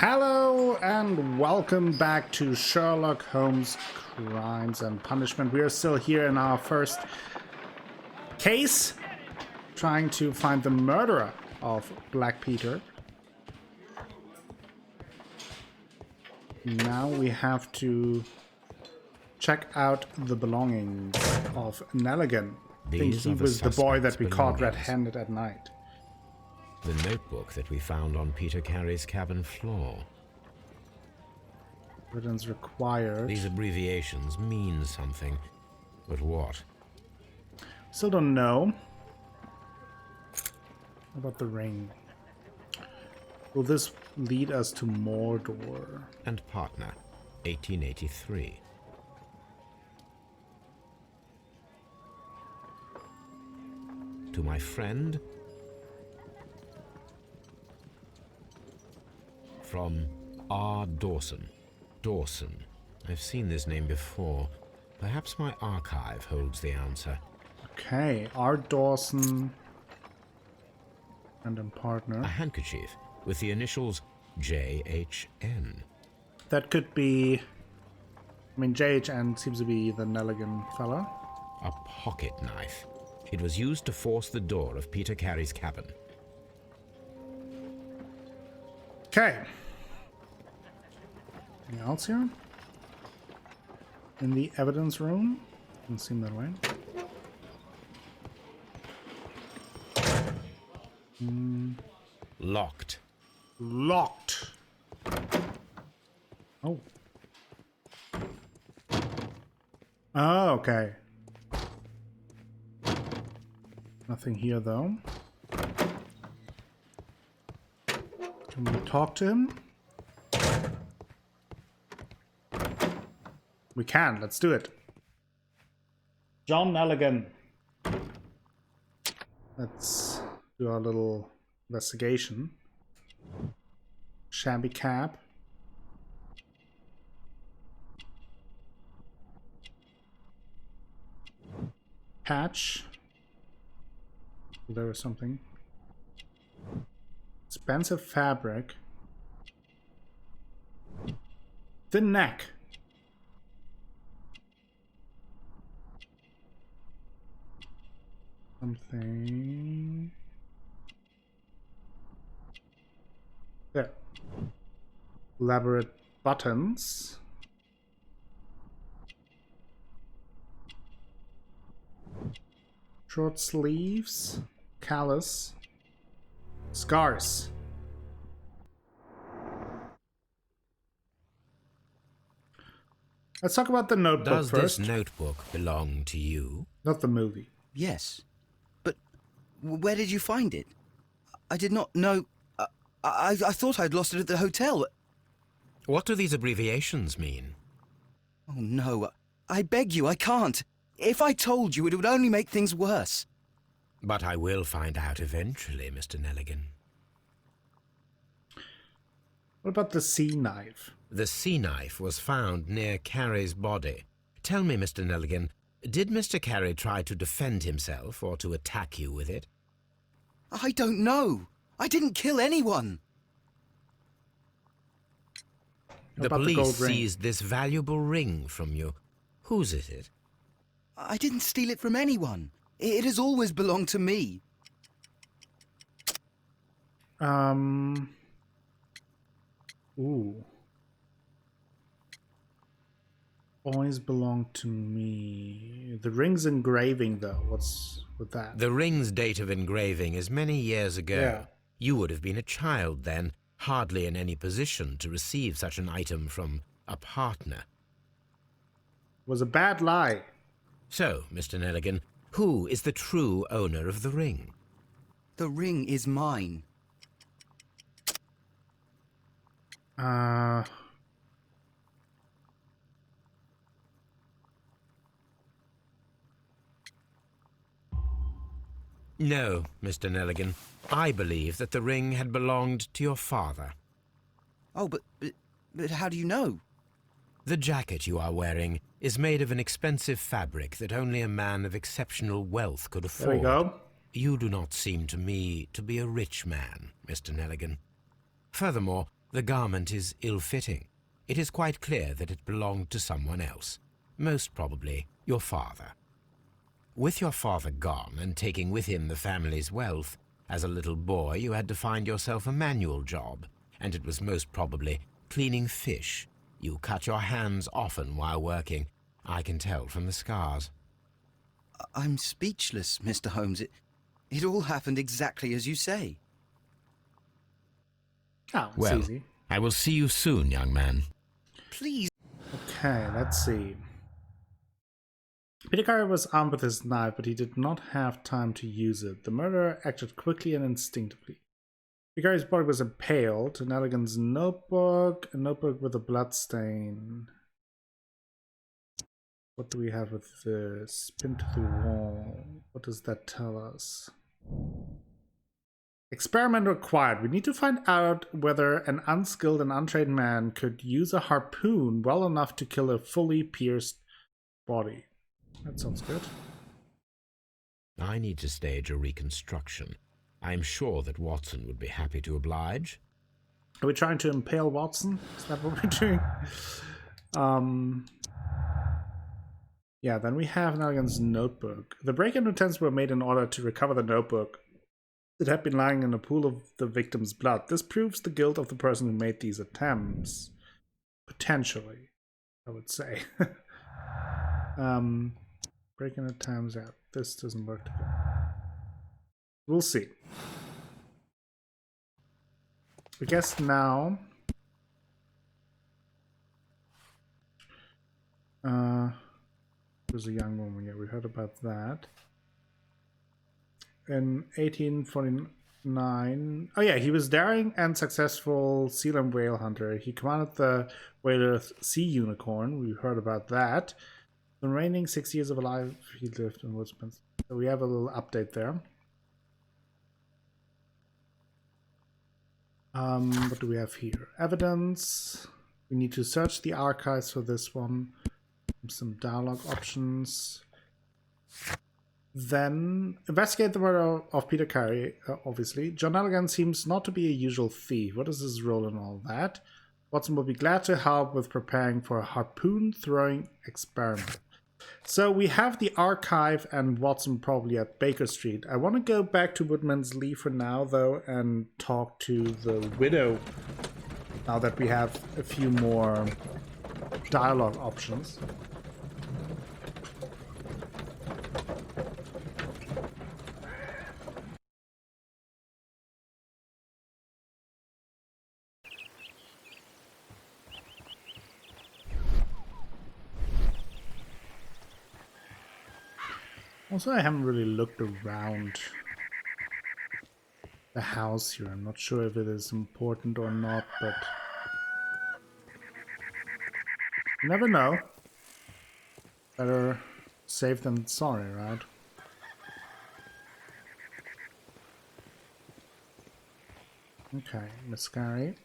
Hello and welcome back to Sherlock Holmes Crimes and Punishment. We are still here in our first case, trying to find the murderer of Black Peter. Now we have to check out the belongings of Nelligan. I think he was the boy that we caught red-handed at night. The notebook that we found on Peter Carey's cabin floor. Evidence required. These abbreviations mean something, but what? Still don't know. How about the ring? Will this lead us to Mordor? And partner, 1883. To my friend, from R. Dawson. Dawson. I've seen this name before. Perhaps my archive holds the answer. Okay, R. Dawson. And in partner. A handkerchief with the initials JHN. That could be... I mean, JHN seems to be the Nelligan fella. A pocket knife. It was used to force the door of Peter Carey's cabin. Okay. Anything else here? In the evidence room? Doesn't seem that way. Locked. Locked. Oh. Oh, okay. Nothing here, though. Can we talk to him? We can. Let's do it. John Nelligan. Let's do our little investigation. Shabby cap. Patch. There was something. Expensive fabric. Thin neck. Something. There. Elaborate buttons. Short sleeves. Callus. Scars. Let's talk about the notebook first. Does this notebook belong to you? Not the movie. Yes. But where did you find it? I did not know... I thought I'd lost it at the hotel. What do these abbreviations mean? Oh, no. I beg you, I can't. If I told you, it would only make things worse. But I will find out eventually, Mr. Nelligan. What about the sea knife? The sea knife was found near Carey's body. Tell me, Mr. Nelligan, did Mr. Carey try to defend himself or to attack you with it? I don't know. I didn't kill anyone. The police seized this valuable ring from you. Whose is it? I didn't steal it from anyone. It has always belonged to me. Ooh. Always belonged to me. The ring's engraving, though. What's with that? The ring's date of engraving is many years ago. Yeah. You would have been a child then, hardly in any position to receive such an item from a partner. It was a bad lie. So, Mr. Nelligan, who is the true owner of the ring? The ring is mine. No, Mr. Nelligan. I believe that the ring had belonged to your father. Oh, but how do you know? The jacket you are wearing is made of an expensive fabric that only a man of exceptional wealth could afford. There we go. You do not seem to me to be a rich man, Mr. Nelligan. Furthermore, The garment is ill-fitting. It is quite clear that it belonged to someone else, most probably your father. With your father gone and taking with him the family's wealth, as a little boy you had to find yourself a manual job, and it was most probably cleaning fish. You cut your hands often while working. I can tell from the scars. I'm speechless, Mr. Holmes. It all happened exactly as you say. Oh, it's Well, easy. I will see you soon, young man. Please. Okay, let's see. Peter Carey was armed with his knife, but he did not have time to use it. The murderer acted quickly and instinctively. Peter Carey's body was impaled. An elegant notebook, a notebook with a blood stain. What do we have with this? Pinned to the wall. What does that tell us? Experiment required. We need to find out whether an unskilled and untrained man could use a harpoon well enough to kill a fully pierced body. That sounds good. I need to stage a reconstruction. I am sure that Watson would be happy to oblige. Are we trying to impale Watson? Is that what we're doing? Yeah, then we have Nelligan's notebook. The break-in attempts were made in order to recover the notebook. It had been lying in a pool of the victim's blood. This proves the guilt of the person who made these attempts. Potentially, I would say. Break-in attempts, yeah, this doesn't work together. We'll see. I guess now... was a young woman, yeah, we heard about that. In 1849, oh yeah, he was daring and successful seal and whale hunter. He commanded the whaler Sea Unicorn, we heard about that. The remaining 6 years of life he lived in Woodsman. So we have a little update there. What do we have here? Evidence. We need to search the archives for this one. Some dialogue options. Then investigate the murder of Peter Carey, obviously. John Nelligan seems not to be a usual thief. What is his role in all that? Watson will be glad to help with preparing for a harpoon throwing experiment. So we have the archive and Watson probably at Baker Street. I want to go back to Woodman's Lee for now, though, and talk to the widow now that we have a few more dialogue options. Also, I haven't really looked around the house here. I'm not sure if it is important or not, but you never know. Better safe than sorry, right? Okay, Miss Carey.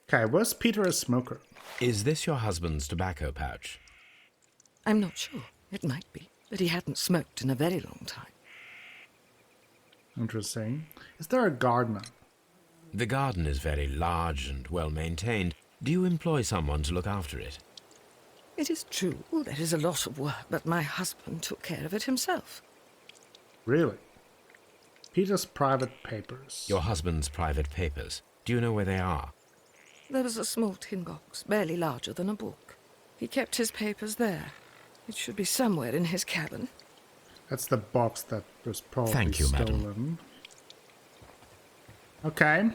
Okay, was Peter a smoker? Is this your husband's tobacco pouch? I'm not sure. It might be, but he hadn't smoked in a very long time. Interesting. Is there a gardener? The garden is very large and well maintained. Do you employ someone to look after it? It is true, there is a lot of work, but my husband took care of it himself. Really? Peter's private papers. Your husband's private papers. Do you know where they are? There was a small tin box, barely larger than a book. He kept his papers there. It should be somewhere in his cabin. That's the box that was probably Thank you, stolen. madam. Okay.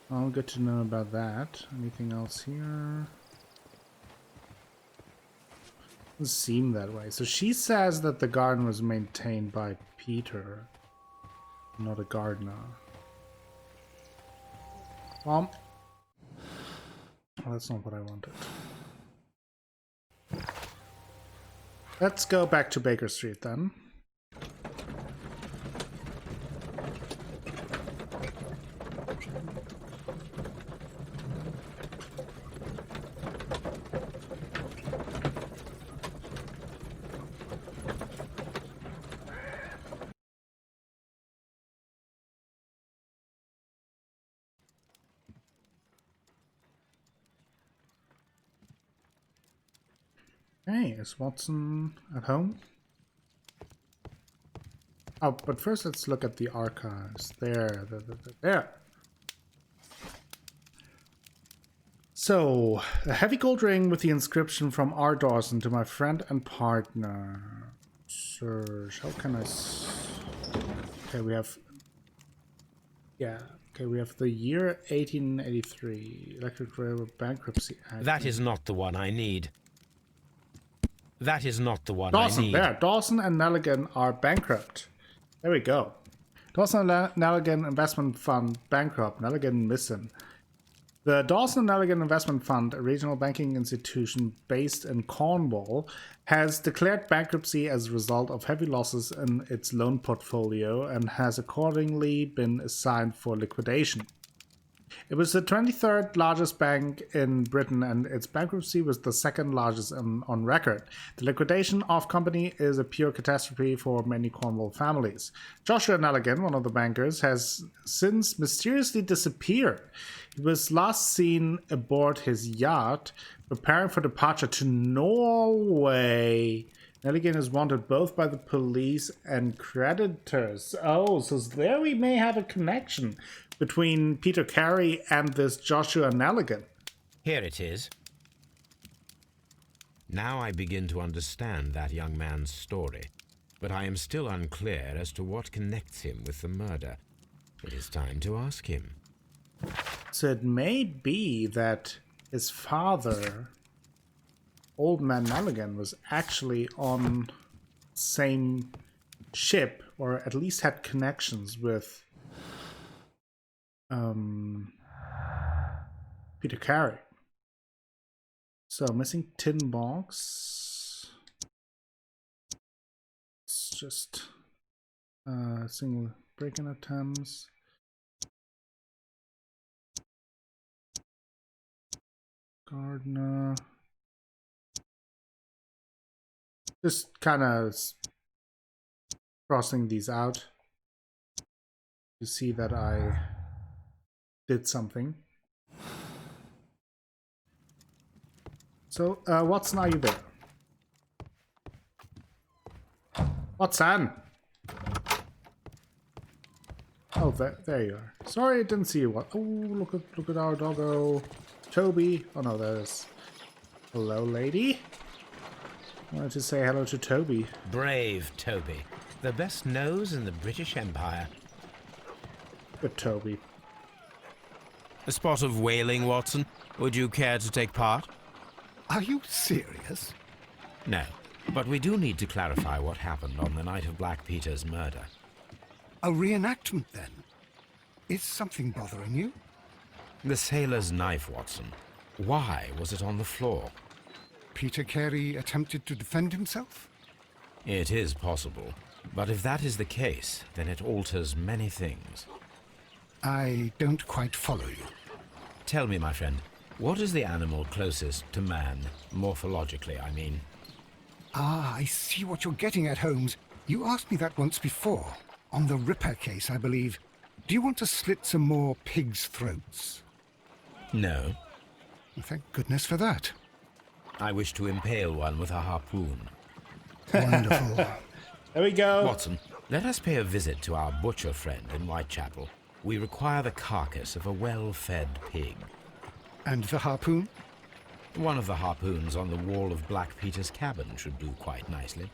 Well, good to know about that. Anything else here? Doesn't seem that way. So she says that the garden was maintained by Peter, not a gardener. Well, that's not what I wanted. Let's go back to Baker Street then. Hey, is Watson at home? Oh, but first let's look at the archives. There. So, a heavy gold ring with the inscription from R. Dawson to my friend and partner. Search. How can I... Okay, we have... Yeah. Okay, we have the year 1883. Electric Railroad Bankruptcy Act. That is not the one I need. That is not the one Dawson, I need. there. Dawson and Nelligan are bankrupt. There we go. Dawson and Nelligan Investment Fund bankrupt. Nelligan missing. The Dawson and Nelligan Investment Fund, a regional banking institution based in Cornwall, has declared bankruptcy as a result of heavy losses in its loan portfolio and has accordingly been assigned for liquidation. It was the 23rd largest bank in Britain, and its bankruptcy was the second largest on record. The liquidation of company is a pure catastrophe for many Cornwall families. Joshua Nelligan, one of the bankers, has since mysteriously disappeared. He was last seen aboard his yacht, preparing for departure to Norway. Nelligan is wanted both by the police and creditors. Oh, so there we may have a connection between Peter Carey and this Joshua Nelligan. Here it is. Now I begin to understand that young man's story, but I am still unclear as to what connects him with the murder. It is time to ask him. So it may be that his father, Old Man Nelligan, was actually on the same ship, or at least had connections with Peter Carey. So, missing tin box. It's just single break-in attempts. Gardner. Just kind of crossing these out. You see that I did something. So, Watson, are you there? Watson! Oh, there you are. Sorry, I didn't see you. Oh, look at our doggo, Toby. Oh no, there's. Hello, lady. I wanted to say hello to Toby. Brave Toby, the best nose in the British Empire. Good Toby. A spot of whaling, Watson. Would you care to take part? Are you serious? No, but we do need to clarify what happened on the night of Black Peter's murder. A reenactment, then? Is something bothering you? The sailor's knife, Watson. Why was it on the floor? Peter Carey attempted to defend himself? It is possible, but if that is the case, then it alters many things. I don't quite follow you. Tell me, my friend, what is the animal closest to man, morphologically, I mean? Ah, I see what you're getting at, Holmes. You asked me that once before. On the Ripper case, I believe. Do you want to slit some more pigs' throats? No. Thank goodness for that. I wish to impale one with a harpoon. Wonderful. There we go. Watson, let us pay a visit to our butcher friend in Whitechapel. We require the carcass of a well-fed pig. And the harpoon? One of the harpoons on the wall of Black Peter's cabin should do quite nicely.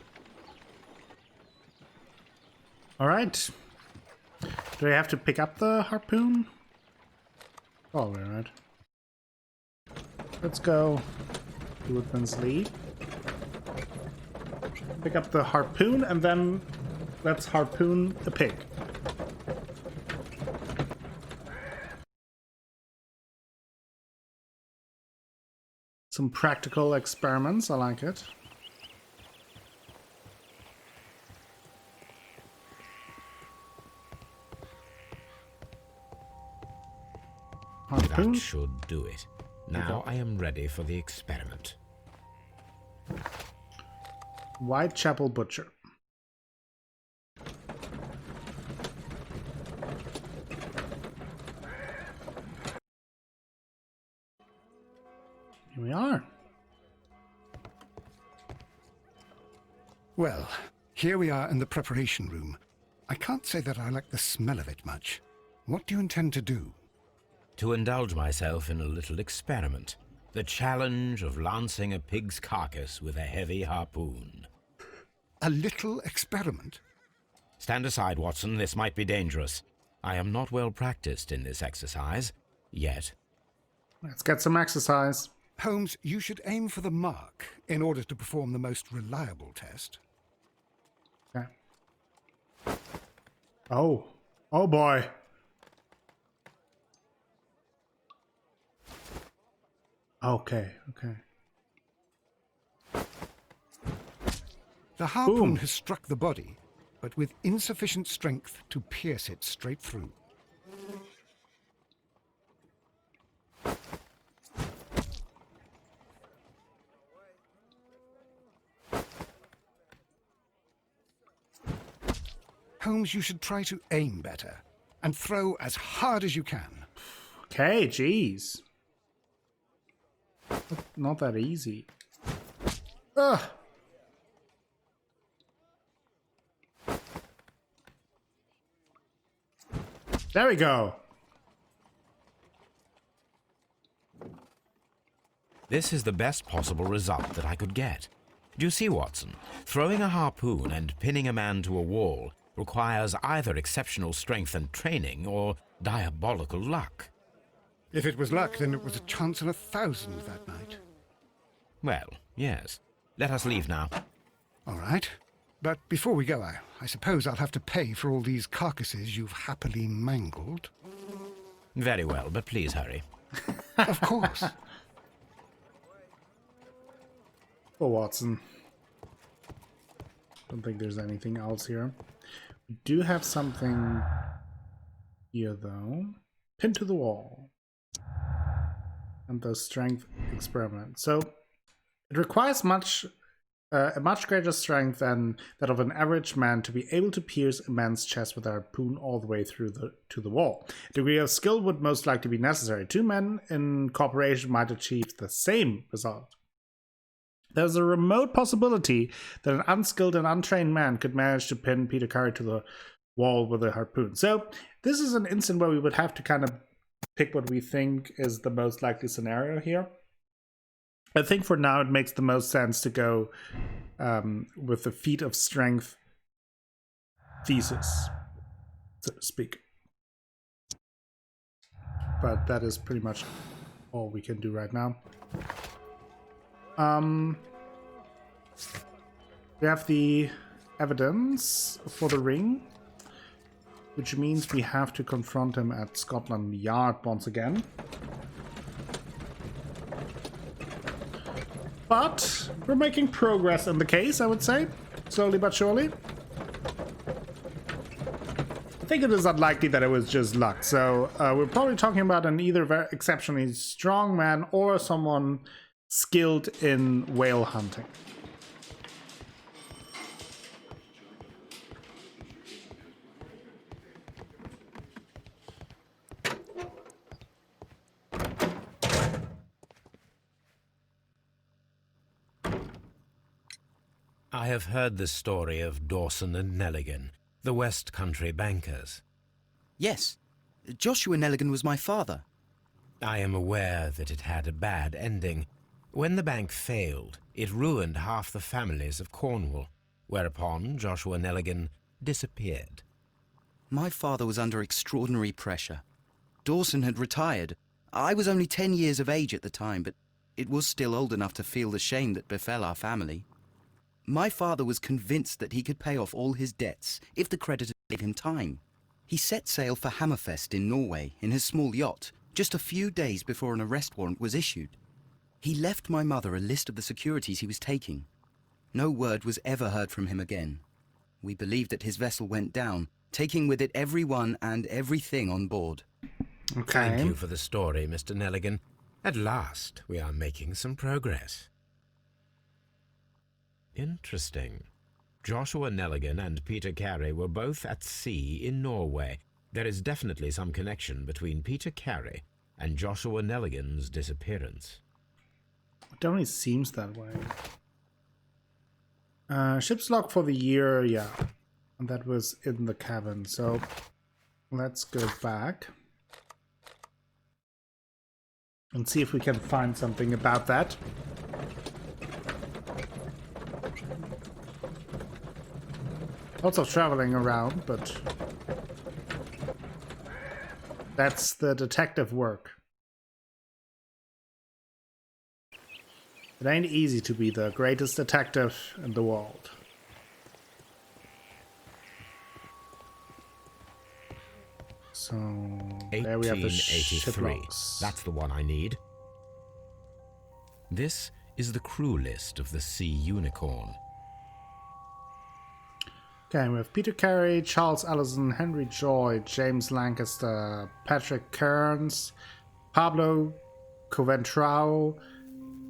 All right. Do I have to pick up the harpoon? Probably, right? Let's go. Woodman's lead. Pick up the harpoon and then let's harpoon the pig. Some practical experiments, I like it. Harpoon. That should do it. Now I am ready for the experiment. Whitechapel Butcher. Here we are. Well, here we are in the preparation room. I can't say that I like the smell of it much. What do you intend to do? To indulge myself in a little experiment. The challenge of lancing a pig's carcass with a heavy harpoon. A little experiment? Stand aside, Watson. This might be dangerous. I am not well practiced in this exercise. Yet. Let's get some exercise. Holmes, you should aim for the mark in order to perform the most reliable test. Okay. Oh. Oh boy. Okay, okay. The harpoon Boom. has struck the body, but with insufficient strength to pierce it straight through. Holmes, you should try to aim better and throw as hard as you can. Okay, jeez. Not that easy. Ugh. There we go. This is the best possible result that I could get. Do you see, Watson? Throwing a harpoon and pinning a man to a wall requires either exceptional strength and training or diabolical luck. If it was luck, then it was a chance in 1,000 that night. Well, yes. Let us leave now. All right. But before we go, I suppose I'll have to pay for all these carcasses you've happily mangled. Very well, but please hurry. Of course. Oh, Watson. Don't think there's anything else here. We do have something here, though. Pinned to the wall. And the strength experiment. So it requires a much greater strength than that of an average man to be able to pierce a man's chest with a harpoon all the way through to the wall. A degree of skill would most likely be necessary. Two men in cooperation might achieve the same result. There's a remote possibility that an unskilled and untrained man could manage to pin Peter Carey to the wall with a harpoon. So this is an instant where we would have to kind of pick what we think is the most likely scenario here. I think for now it makes the most sense to go with the feat of strength thesis, so to speak. But that is pretty much all we can do right now. We have the evidence for the ring, which means we have to confront him at Scotland Yard once again. But we're making progress in the case, I would say. Slowly but surely. I think it is unlikely that it was just luck. So we're probably talking about an either very exceptionally strong man or someone skilled in whale hunting. I have heard the story of Dawson and Nelligan, the West Country bankers. Yes, Joshua Nelligan was my father. I am aware that it had a bad ending. When the bank failed, it ruined half the families of Cornwall, whereupon Joshua Nelligan disappeared. My father was under extraordinary pressure. Dawson had retired. I was only 10 years of age at the time, but it was still old enough to feel the shame that befell our family. My father was convinced that he could pay off all his debts if the creditors gave him time. He set sail for Hammerfest in Norway in his small yacht just a few days before an arrest warrant was issued. He left my mother a list of the securities he was taking. No word was ever heard from him again. We believe that his vessel went down, taking with it everyone and everything on board. Okay. Thank you for the story, Mr. Nelligan. At last, we are making some progress. Interesting. Joshua Nelligan and Peter Carey were both at sea in Norway. There is definitely some connection between Peter Carey and Joshua Nelligan's disappearance. It only seems that way. Ship's log for the year, yeah. And that was in the cabin, so let's go back and see if we can find something about that. Lots of traveling around, but that's the detective work. It ain't easy to be the greatest detective in the world. So there we have the ship 1883. logs. That's the one I need. This is the crew list of the Sea Unicorn. Okay, we have Peter Carey, Charles Ellison, Henry Joy, James Lancaster, Patrick Kearns, Pablo Coventrao,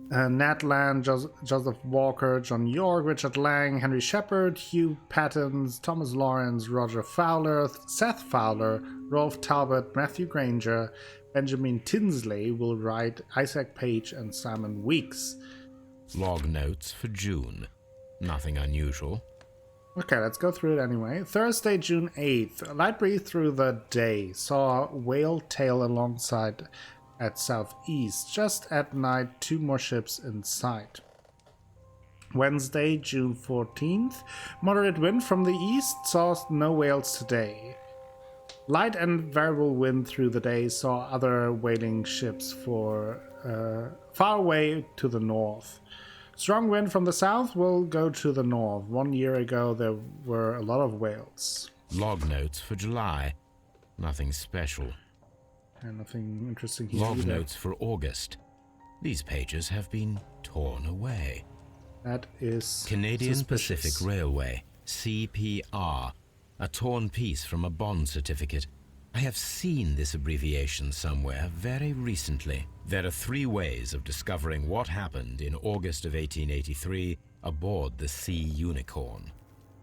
Nat Land, Joseph Walker, John York, Richard Lang, Henry Shepard, Hugh Pattons, Thomas Lawrence, Roger Fowler, Seth Fowler, Rolf Talbot, Matthew Granger, Benjamin Tinsley will write, Isaac Page, and Simon Weeks. Log notes for June. Nothing unusual. Okay, let's go through it anyway. Thursday, June 8th. Light breeze through the day. Saw whale tail alongside at southeast. Just at night, 2 more ships in sight. Wednesday, June 14th. Moderate wind from the east. Saw no whales today. Light and variable wind through the day. Saw other whaling ships far away to the north. Strong wind from the south will go to the north. 1 year ago, there were a lot of whales. Log notes for July. Nothing special. And nothing interesting here Log either. notes for August. These pages have been torn away. That is Canadian suspicious. Pacific Railway, CPR. A torn piece from a bond certificate. I have seen this abbreviation somewhere very recently. There are 3 ways of discovering what happened in August of 1883 aboard the Sea Unicorn.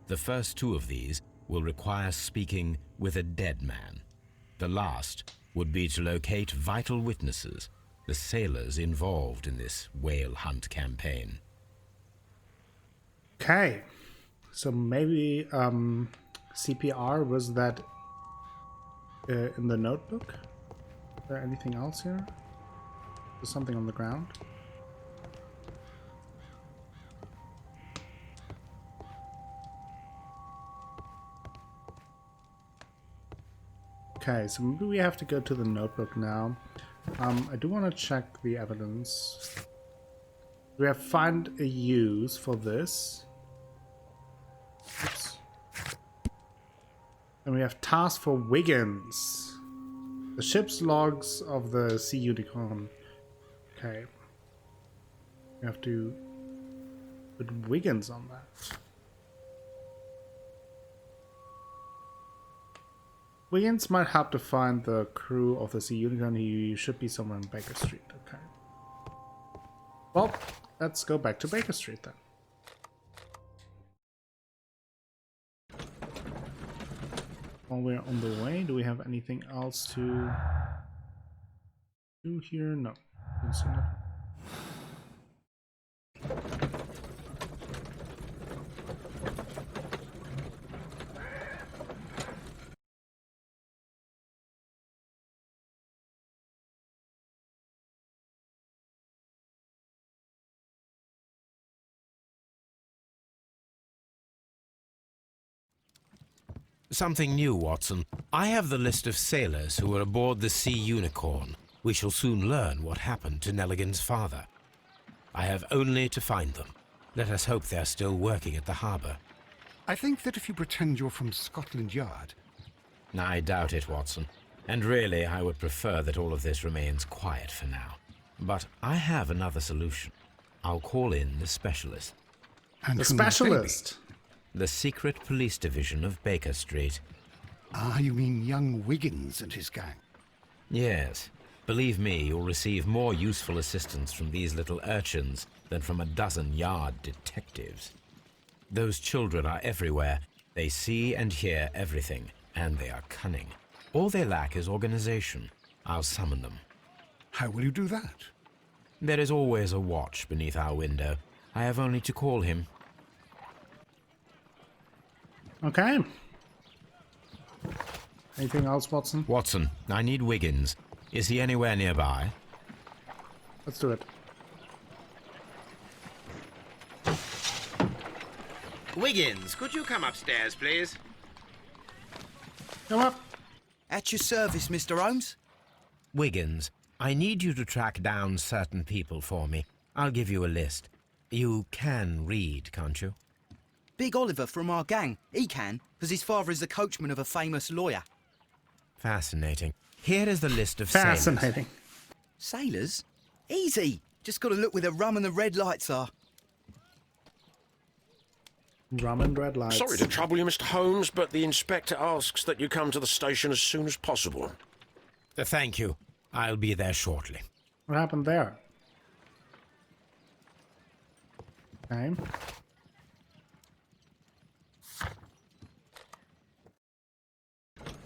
The first 2 of these will require speaking with a dead man. The last would be to locate vital witnesses, the sailors involved in this whale hunt campaign. Okay. So maybe CPR was that in the notebook? Is there anything else here? There's something on the ground. Okay, so maybe we have to go to the notebook now. I do want to check the evidence. We have found a use for this. Oops. And we have task for Wiggins. The ship's logs of the Sea Unicorn. Okay. We have to put Wiggins on that. Wiggins might help to find the crew of the Sea Unicorn. He should be somewhere in Baker Street. Okay. Well, let's go back to Baker Street then. While we're on the way, do we have anything else to do here? No. Didn't see nothing. Something new, Watson. I have the list of sailors who were aboard the Sea Unicorn. We shall soon learn what happened to Nelligan's father. I have only to find them. Let us hope they're still working at the harbour. I think that if you pretend you're from Scotland Yard... I doubt it, Watson. And really, I would prefer that all of this remains quiet for now. But I have another solution. I'll call in the specialist. And The who might they be? specialist. The secret police division of Baker Street. Ah, you mean young Wiggins and his gang. Yes. Believe me, you'll receive more useful assistance from these little urchins than from a dozen yard detectives. Those children are everywhere. They see and hear everything, and they are cunning. All they lack is organization. I'll summon them. How will you do that? There is always a watch beneath our window. I have only to call him. Okay. Anything else, Watson? Watson, I need Wiggins. Is he anywhere nearby? Let's do it. Wiggins, could you come upstairs, please? Come up. At your service, Mr. Holmes. Wiggins, I need you to track down certain people for me. I'll give you a list. You can read, can't you? Big Oliver from our gang. He can, because his father is the coachman of a famous lawyer. Fascinating. Here is the list of sailors. Fascinating. Sailors? Easy. Just got to look where the rum and the red lights are. Rum and red lights. Sorry to trouble you, Mr. Holmes, but the inspector asks that you come to the station as soon as possible. Thank you. I'll be there shortly. What happened there? Okay.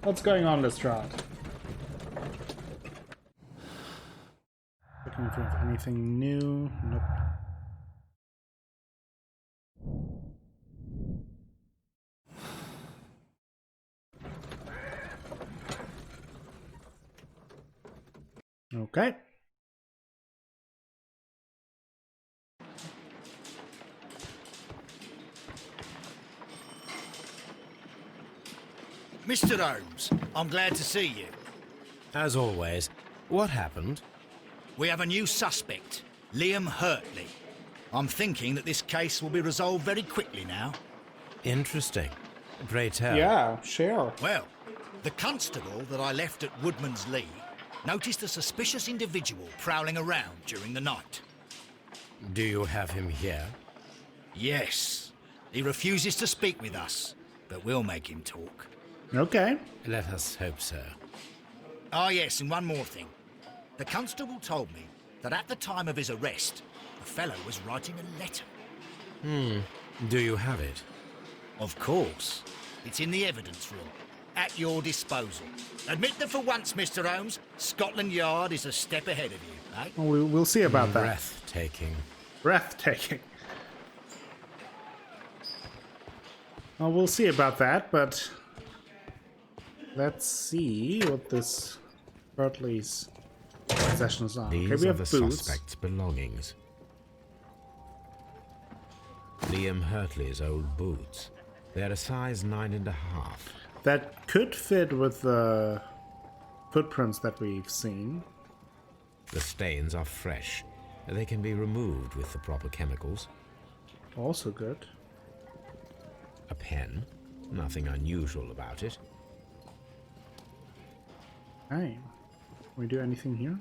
What's going on, Lestrade? Looking if we have anything new. Nope. Okay. Mr. Holmes, I'm glad to see you. As always, what happened? We have a new suspect, Liam Hurtley. I'm thinking that this case will be resolved very quickly now. Interesting. Pray tell. Yeah, sure. Well, the constable that I left at Woodman's Lee noticed a suspicious individual prowling around during the night. Do you have him here? Yes. He refuses to speak with us, but we'll make him talk. Okay. Let us hope so. Ah, yes, and one more thing. The constable told me that at the time of his arrest, the fellow was writing a letter. Do you have it? Of course. It's in the evidence room, at your disposal. Admit that for once, Mr. Holmes, Scotland Yard is a step ahead of you, eh? Well, we'll see about that. Breathtaking. Breathtaking. Well, we'll see about that, but let's see what this Hurtley's possessions are. These Okay, we are have the boots. suspect's belongings. Liam Hurtley's old boots. They're a size 9.5. That could fit with the footprints that we've seen. The stains are fresh. They can be removed with the proper chemicals. Also good. A pen. Nothing unusual about it. Hey, can we do anything here?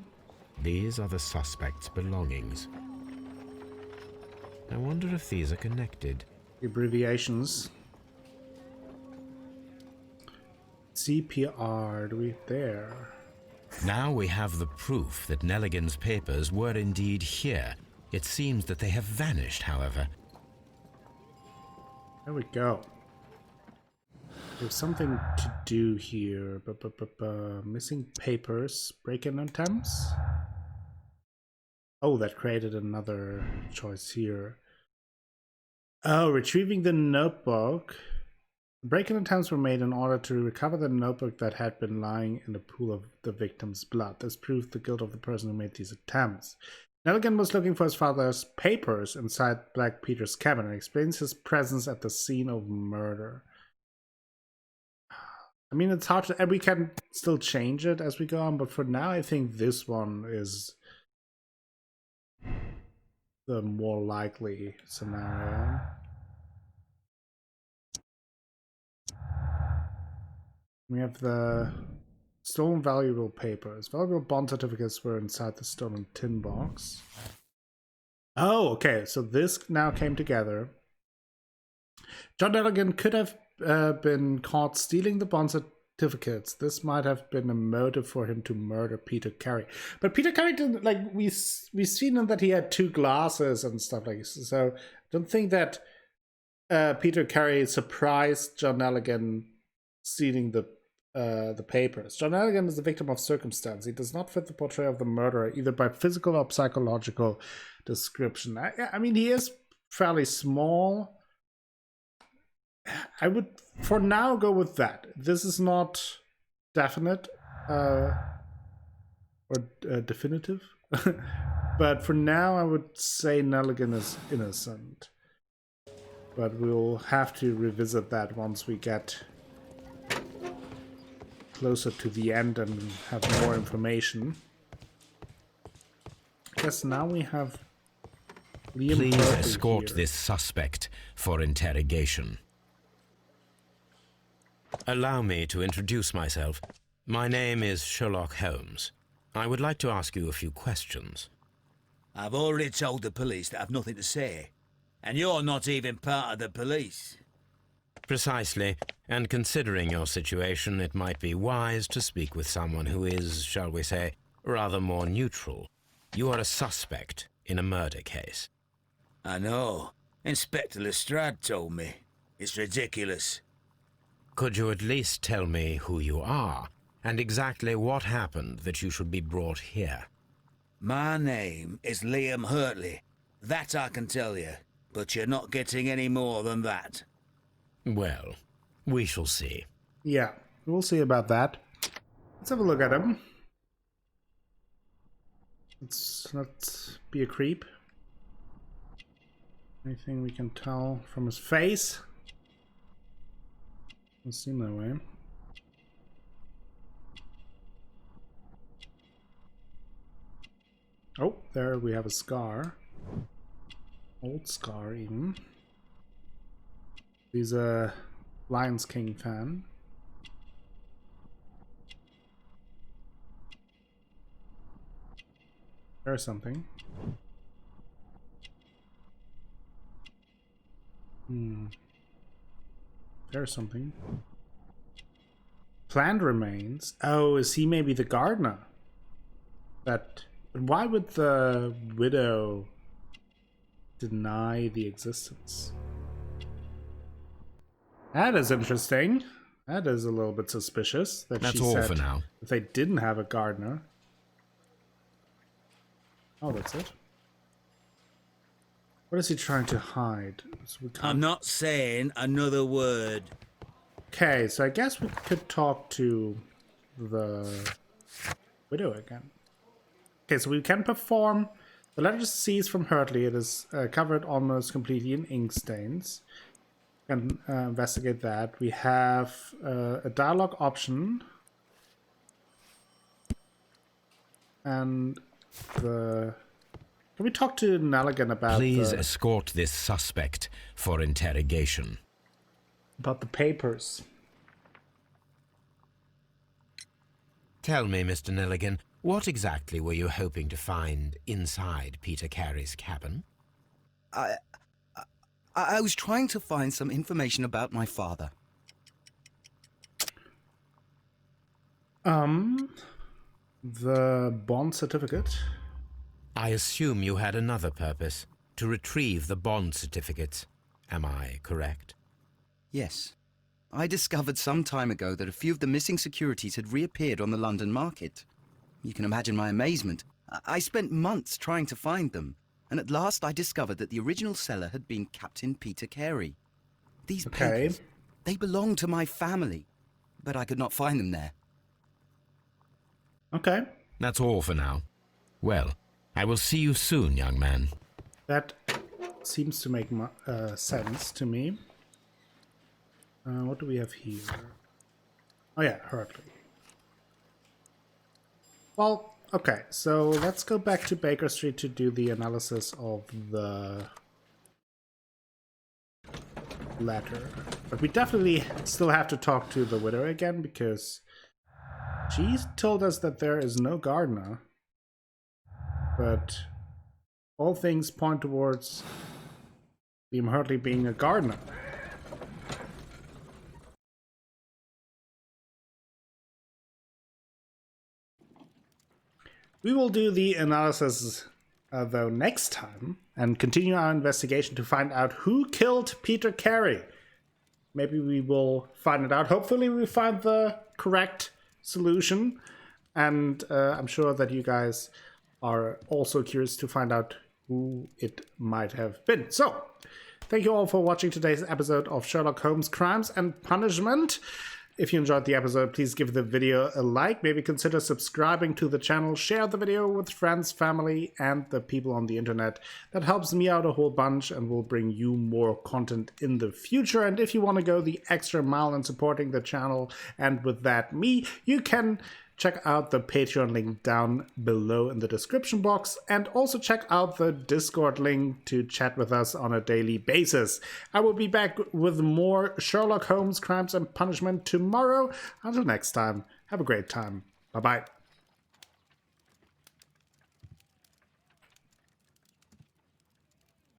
These are the suspect's belongings. I wonder if these are connected. Abbreviations. CPR, do we there? Now we have the proof that Nelligan's papers were indeed here. It seems that they have vanished, however. There we go. There's something to do here. Missing papers. Break-in attempts? Oh, that created another choice here. Oh, retrieving the notebook. Break-in attempts were made in order to recover the notebook that had been lying in the pool of the victim's blood. This proved the guilt of the person who made these attempts. Nelligan was looking for his father's papers inside Black Peter's cabin and explains his presence at the scene of murder. I mean, it's hard to... We can still change it as we go on, but for now I think this one is the more likely scenario. We have the stolen valuable papers. Valuable bond certificates were inside the stolen tin box. Oh, okay. So this now came together. John Nelligan could have been caught stealing the bond certificates. This might have been a motive for him to murder Peter Carey. But Peter Carey didn't, like, we've seen him that he had 2 glasses and stuff like this. So I don't think that Peter Carey surprised John Nelligan stealing the papers. John Nelligan is the victim of circumstance. He does not fit the portrayal of the murderer, either by physical or psychological description. I mean, he is fairly small. I would For now, go with that. This is not definite or definitive. But for now, I would say Nelligan is innocent. But we'll have to revisit that once we get closer to the end and have more information. I guess now we have Liam. Please Burton escort here. this suspect for interrogation. Allow me to introduce myself. My name is Sherlock Holmes. I would like to ask you a few questions. I've already told the police that I've nothing to say. And you're not even part of the police. Precisely, and considering your situation, it might be wise to speak with someone who is, shall we say, rather more neutral. You are a suspect in a murder case. I know. Inspector Lestrade told me. It's ridiculous. Could you at least tell me who you are, and exactly what happened that you should be brought here? My name is Liam Hurtley. That I can tell you. But you're not getting any more than that. Well, we shall see. Yeah, we'll see about that. Let's have a look at him. Let's not be a creep. Anything we can tell from his face? Doesn't seem that way. Oh, there we have a scar. Old scar, even. He's a Lions King fan. There's something. There's something. Plant remains. Oh, is he maybe the gardener? That. Why would the widow deny the existence? That is interesting. That is a little bit suspicious. That's she all said for now. that they didn't have a gardener. Oh, that's it. What is he trying to hide? So we can't... I'm not saying another word. Okay, so I guess we could talk to the widow again. Okay, so we can perform the letter C's from Hurtley. It is covered almost completely in ink stains. Can investigate that. We have a dialogue option. And the... Can we talk to Nelligan about Please escort this suspect for interrogation. about the papers? Tell me, Mr. Nelligan, what exactly were you hoping to find inside Peter Carey's cabin? I was trying to find some information about my father. The bond certificate. I assume you had another purpose, to retrieve the bond certificates. Am I correct? Yes. I discovered some time ago that a few of the missing securities had reappeared on the London market. You can imagine my amazement. I spent months trying to find them, and at last I discovered that the original seller had been Captain Peter Carey. These papers, they belonged to my family, but I could not find them there. Okay. That's all for now. Well, I will see you soon, young man. That seems to make sense to me. What do we have here? Oh yeah, Hurtley. Well, okay, so let's go back to Baker Street to do the analysis of the letter. But we definitely still have to talk to the widow again, because she told us that there is no gardener. But all things point towards Liam Hurtley being a gardener. We will do the analysis, though, next time, and continue our investigation to find out who killed Peter Carey. Maybe we will find it out. Hopefully we find the correct solution, and I'm sure that you guys are also curious to find out who it might have been. So, Thank you all for watching today's episode of Sherlock Holmes Crimes and Punishment. If you enjoyed the episode, please give the video a like, maybe consider subscribing to the channel, share the video with friends, family, and the people on the internet. That helps me out a whole bunch and will bring you more content in the future. And if you want to go the extra mile in supporting the channel, and with that me, you can check out the Patreon link down below in the description box, and also check out the Discord link to chat with us on a daily basis. I will be back with more Sherlock Holmes Crimes and Punishment tomorrow. Until next time, have a great time. Bye-bye.